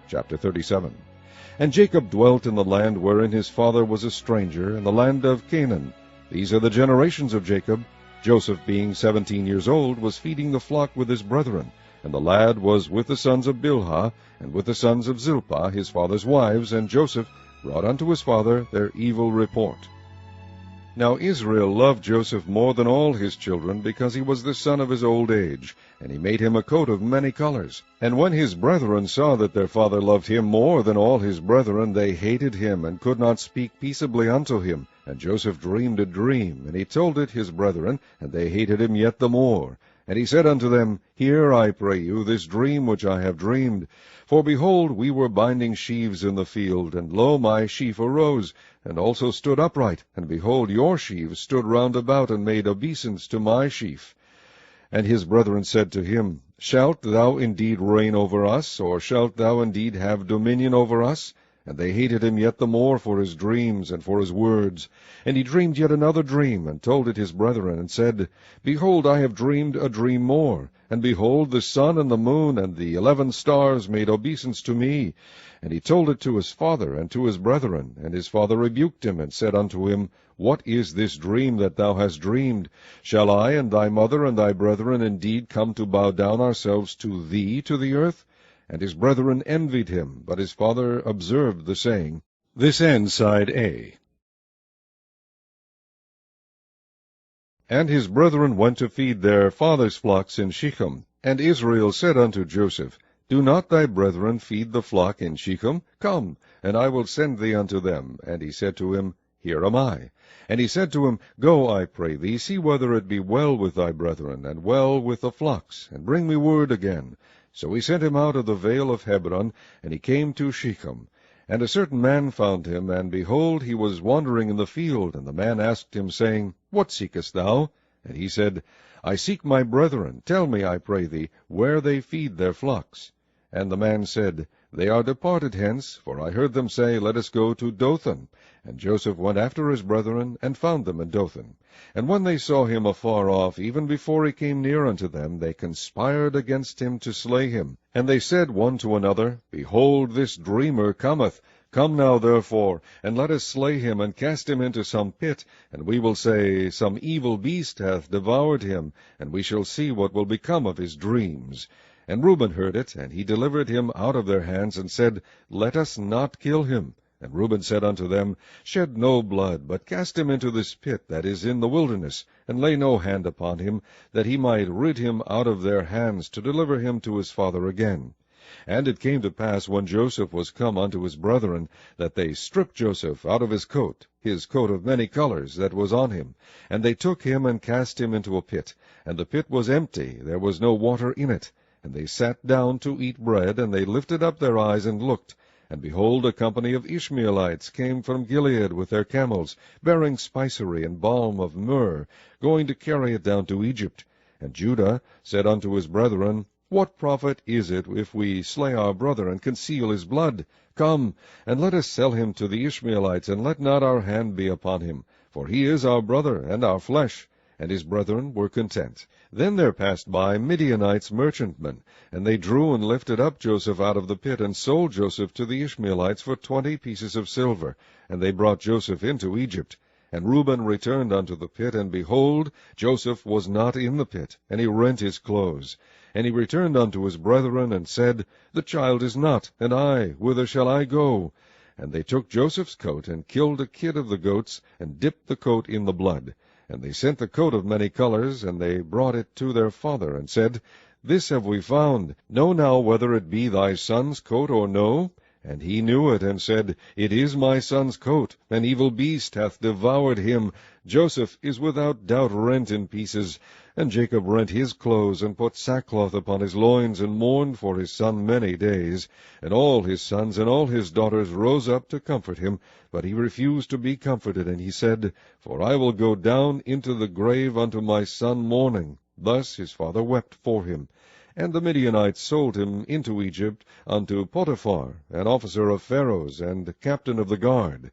Chapter 37. And Jacob dwelt in the land wherein his father was a stranger, in the land of Canaan. These are the generations of Jacob. Joseph, being 17 years old, was feeding the flock with his brethren, and the lad was with the sons of Bilhah, and with the sons of Zilpah, his father's wives, and Joseph brought unto his father their evil report. Now Israel loved Joseph more than all his children, because he was the son of his old age, and he made him a coat of many colors. And when his brethren saw that their father loved him more than all his brethren, they hated him, and could not speak peaceably unto him. And Joseph dreamed a dream, and he told it his brethren, and they hated him yet the more. And he said unto them, Hear, I pray you, this dream which I have dreamed. For behold, we were binding sheaves in the field, and lo, my sheaf arose, and also stood upright, and behold, your sheaves stood round about, and made obeisance to my sheaf. And his brethren said to him, Shalt thou indeed reign over us, or shalt thou indeed have dominion over us? And they hated him yet the more for his dreams and for his words. And he dreamed yet another dream, and told it his brethren, and said, Behold, I have dreamed a dream more. And behold, the sun and the moon and the 11 stars made obeisance to me. And he told it to his father and to his brethren. And his father rebuked him, and said unto him, What is this dream that thou hast dreamed? Shall I and thy mother and thy brethren indeed come to bow down ourselves to thee to the earth? And his brethren envied him, but his father observed the saying. This ends side A. And his brethren went to feed their father's flocks in Shechem. And Israel said unto Joseph, Do not thy brethren feed the flock in Shechem? Come, and I will send thee unto them. And he said to him, Here am I. And he said to him, Go, I pray thee, see whether it be well with thy brethren, and well with the flocks, and bring me word again. So he sent him out of the vale of Hebron, and he came to Shechem. And a certain man found him, and behold, he was wandering in the field. And the man asked him, saying, What seekest thou? And he said, I seek my brethren. Tell me, I pray thee, where they feed their flocks. And the man said, They are departed hence, for I heard them say, Let us go to Dothan. And Joseph went after his brethren, and found them in Dothan. And when they saw him afar off, even before he came near unto them, they conspired against him to slay him. And they said one to another, Behold, this dreamer cometh. Come now, therefore, and let us slay him, and cast him into some pit, and we will say, Some evil beast hath devoured him, and we shall see what will become of his dreams. And Reuben heard it, and he delivered him out of their hands, and said, Let us not kill him. And Reuben said unto them, Shed no blood, but cast him into this pit that is in the wilderness, and lay no hand upon him, that he might rid him out of their hands, to deliver him to his father again. And it came to pass, when Joseph was come unto his brethren, that they stripped Joseph out of his coat of many colors that was on him. And they took him, and cast him into a pit. And the pit was empty, there was no water in it. And they sat down to eat bread, and they lifted up their eyes, and looked. And behold, a company of Ishmaelites came from Gilead with their camels, bearing spicery and balm of myrrh, going to carry it down to Egypt. And Judah said unto his brethren, What profit is it if we slay our brother, and conceal his blood? Come, and let us sell him to the Ishmaelites, and let not our hand be upon him. For he is our brother, and our flesh. And his brethren were content. Then there passed by Midianites merchantmen, and they drew and lifted up Joseph out of the pit, and sold Joseph to the Ishmaelites for 20 pieces of silver. And they brought Joseph into Egypt. And Reuben returned unto the pit, and behold, Joseph was not in the pit, and he rent his clothes. And he returned unto his brethren, and said, The child is not, and I, whither shall I go? And they took Joseph's coat, and killed a kid of the goats, and dipped the coat in the blood. And they sent the coat of many colors, and they brought it to their father, and said, This have we found. Know now whether it be thy son's coat or no. And he knew it, and said, It is my son's coat. An evil beast hath devoured him. Joseph is without doubt rent in pieces. And Jacob rent his clothes, and put sackcloth upon his loins, and mourned for his son many days. And all his sons and all his daughters rose up to comfort him. But he refused to be comforted, and he said, For I will go down into the grave unto my son mourning. Thus his father wept for him. And the Midianites sold him into Egypt unto Potiphar, an officer of Pharaoh's, and captain of the guard.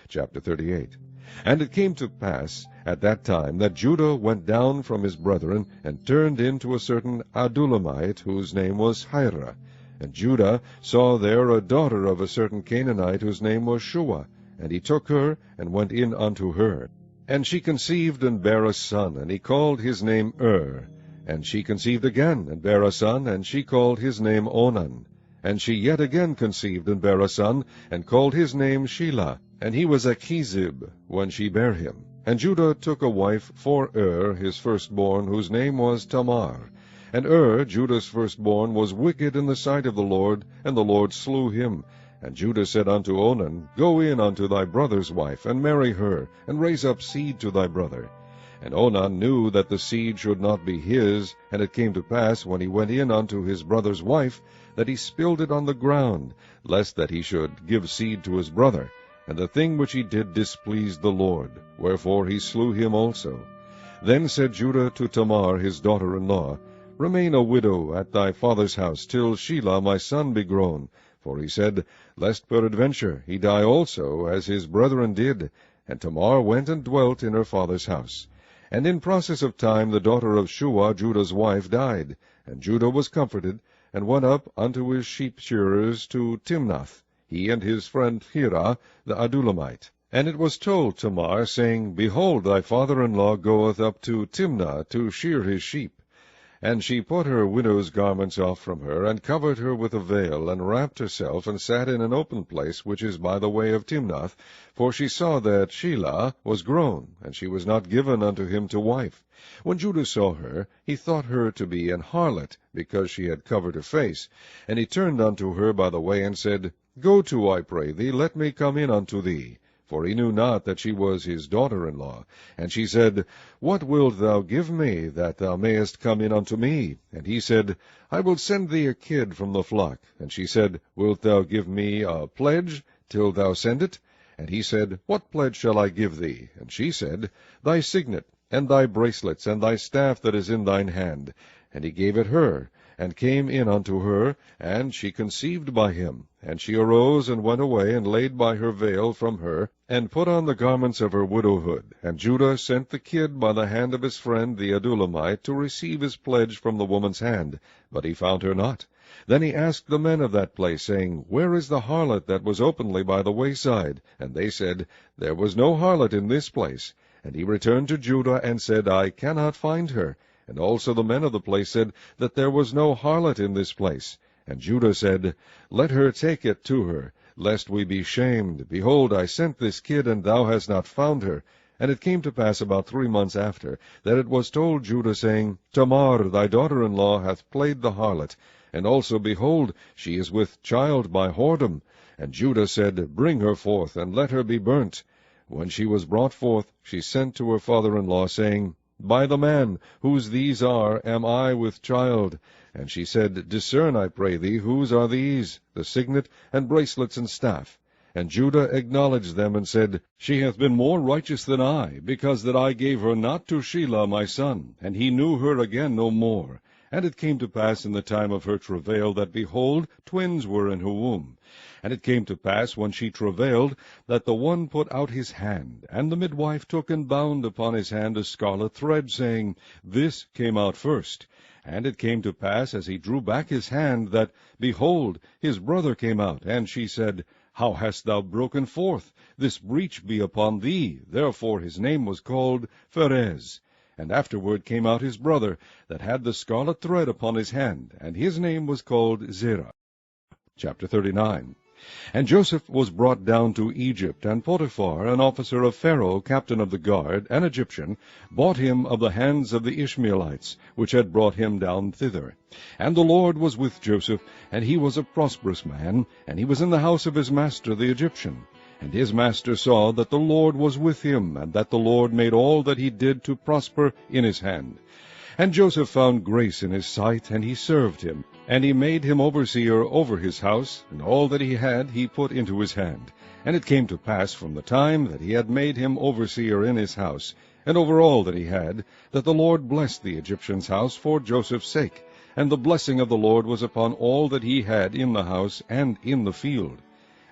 Chapter 38. And it came to pass at that time that Judah went down from his brethren, and turned into a certain Adullamite, whose name was Hira. And Judah saw there a daughter of a certain Canaanite, whose name was Shua. And he took her, and went in unto her. And she conceived, and bare a son, and he called his name And she conceived again, and bare a son, and she called his name Onan. And she yet again conceived, and bare a son, and called his name Shelah. And he was Achizib, when she bare him. And Judah took a wife for his firstborn, whose name was Tamar. And Judah's firstborn, was wicked in the sight of the Lord, and the Lord slew him. And Judah said unto Onan, Go in unto thy brother's wife, and marry her, and raise up seed to thy brother. And Onan knew that the seed should not be his, and it came to pass, when he went in unto his brother's wife, that he spilled it on the ground, lest that he should give seed to his brother. And the thing which he did displeased the Lord, wherefore he slew him also. Then said Judah to Tamar his daughter-in-law, Remain a widow at thy father's house, till Shelah my son be grown. For he said, Lest peradventure he die also, as his brethren did. And Tamar went and dwelt in her father's house. And in process of time the daughter of Shua, Judah's wife, died. And Judah was comforted, and went up unto his sheep-shearers to Timnath, he and his friend Hirah the Adullamite. And it was told Tamar, saying, Behold, thy father-in-law goeth up to Timnah to shear his sheep. And she put her widow's garments off from her, and covered her with a veil, and wrapped herself, and sat in an open place, which is by the way of Timnath, for she saw that Shelah was grown, and she was not given unto him to wife. When Judah saw her, he thought her to be an harlot, because she had covered her face. And he turned unto her by the way, and said, Go to, I pray thee, let me come in unto thee. For he knew not that she was his daughter-in-law. And she said, What wilt thou give me, that thou mayest come in unto me? And he said, I will send thee a kid from the flock. And she said, Wilt thou give me a pledge till thou send it? And he said, What pledge shall I give thee? And she said, Thy signet, and thy bracelets, and thy staff that is in thine hand. And he gave it her, and came in unto her, and she conceived by him. And she arose, and went away, and laid by her veil from her, and put on the garments of her widowhood. And Judah sent the kid by the hand of his friend the Adullamite to receive his pledge from the woman's hand, but he found her not. Then he asked the men of that place, saying, Where is the harlot that was openly by the wayside? And they said, There was no harlot in this place. And he returned to Judah, and said, I cannot find her. And also the men of the place said, that there was no harlot in this place. And Judah said, Let her take it to her, lest we be shamed. Behold, I sent this kid, and thou hast not found her. And it came to pass about 3 months after, that it was told Judah, saying, Tamar thy daughter-in-law hath played the harlot, and also, behold, she is with child by whoredom. And Judah said, Bring her forth, and let her be burnt. When she was brought forth, she sent to her father-in-law, saying, By the man, whose these are, am I with child. And she said, Discern, I pray thee, whose are these, the signet, and bracelets, and staff. And Judah acknowledged them, and said, She hath been more righteous than I, because that I gave her not to Shelah my son, and he knew her again no more. And it came to pass in the time of her travail, that, behold, twins were in her womb. And it came to pass, when she travailed, that the one put out his hand, and the midwife took and bound upon his hand a scarlet thread, saying, This came out first. And it came to pass, as he drew back his hand, that, behold, his brother came out. And she said, How hast thou broken forth? This breach be upon thee. Therefore his name was called Pharez. And afterward came out his brother, that had the scarlet thread upon his hand, and his name was called Zerah. Chapter 39. And Joseph was brought down to Egypt, and Potiphar, an officer of Pharaoh, captain of the guard, an Egyptian, bought him of the hands of the Ishmaelites, which had brought him down thither. And the Lord was with Joseph, and he was a prosperous man, and he was in the house of his master the Egyptian. And his master saw that the Lord was with him, and that the Lord made all that he did to prosper in his hand. And Joseph found grace in his sight, and he served him. And he made him overseer over his house, and all that he had he put into his hand. And it came to pass from the time that he had made him overseer in his house, and over all that he had, that the Lord blessed the Egyptian's house for Joseph's sake. And the blessing of the Lord was upon all that he had in the house and in the field.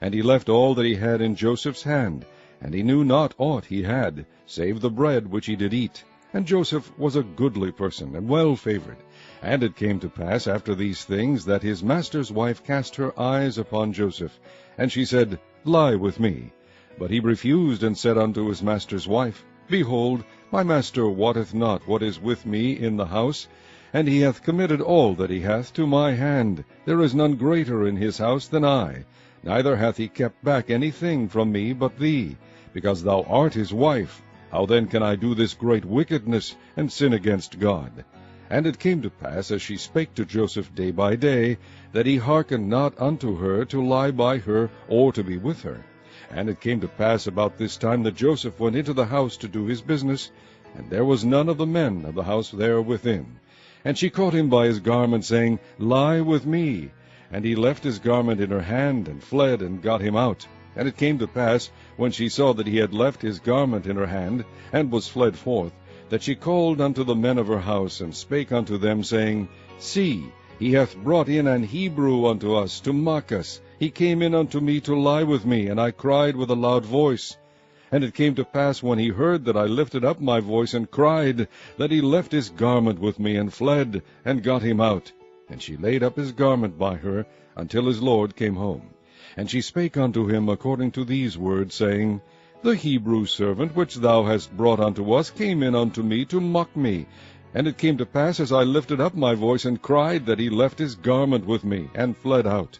And he left all that he had in Joseph's hand, and he knew not aught he had, save the bread which he did eat. And Joseph was a goodly person, and well favored. And it came to pass after these things, that his master's wife cast her eyes upon Joseph, and she said, Lie with me. But he refused, and said unto his master's wife, Behold, my master wotteth not what is with me in the house, and he hath committed all that he hath to my hand. There is none greater in his house than I, neither hath he kept back anything from me but thee, because thou art his wife. How then can I do this great wickedness, and sin against God? And it came to pass, as she spake to Joseph day by day, that he hearkened not unto her to lie by her, or to be with her. And it came to pass about this time that Joseph went into the house to do his business, and there was none of the men of the house there within. And she caught him by his garment, saying, Lie with me. And he left his garment in her hand, and fled, and got him out. And it came to pass, when she saw that he had left his garment in her hand, and was fled forth, that she called unto the men of her house, and spake unto them, saying, See, he hath brought in an Hebrew unto us, to mock us. He came in unto me to lie with me, and I cried with a loud voice. And it came to pass, when he heard that I lifted up my voice and cried, that he left his garment with me, and fled, and got him out. And she laid up his garment by her, until his lord came home. And she spake unto him according to these words, saying, The Hebrew servant which thou hast brought unto us came in unto me to mock me. And it came to pass, as I lifted up my voice and cried, that he left his garment with me, and fled out.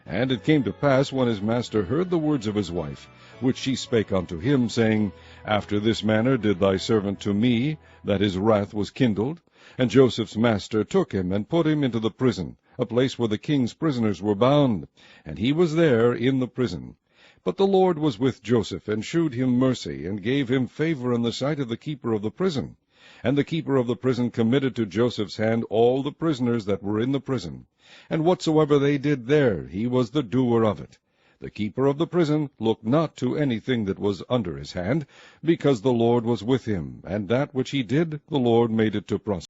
And it came to pass, when his master heard the words of his wife, which she spake unto him, saying, After this manner did thy servant to me, that his wrath was kindled. And Joseph's master took him, and put him into the prison, a place where the king's prisoners were bound, and he was there in the prison. But the Lord was with Joseph, and shewed him mercy, and gave him favor in the sight of the keeper of the prison. And the keeper of the prison committed to Joseph's hand all the prisoners that were in the prison. And whatsoever they did there, he was the doer of it. The keeper of the prison looked not to anything that was under his hand, because the Lord was with him, and that which he did, the Lord made it to prosper.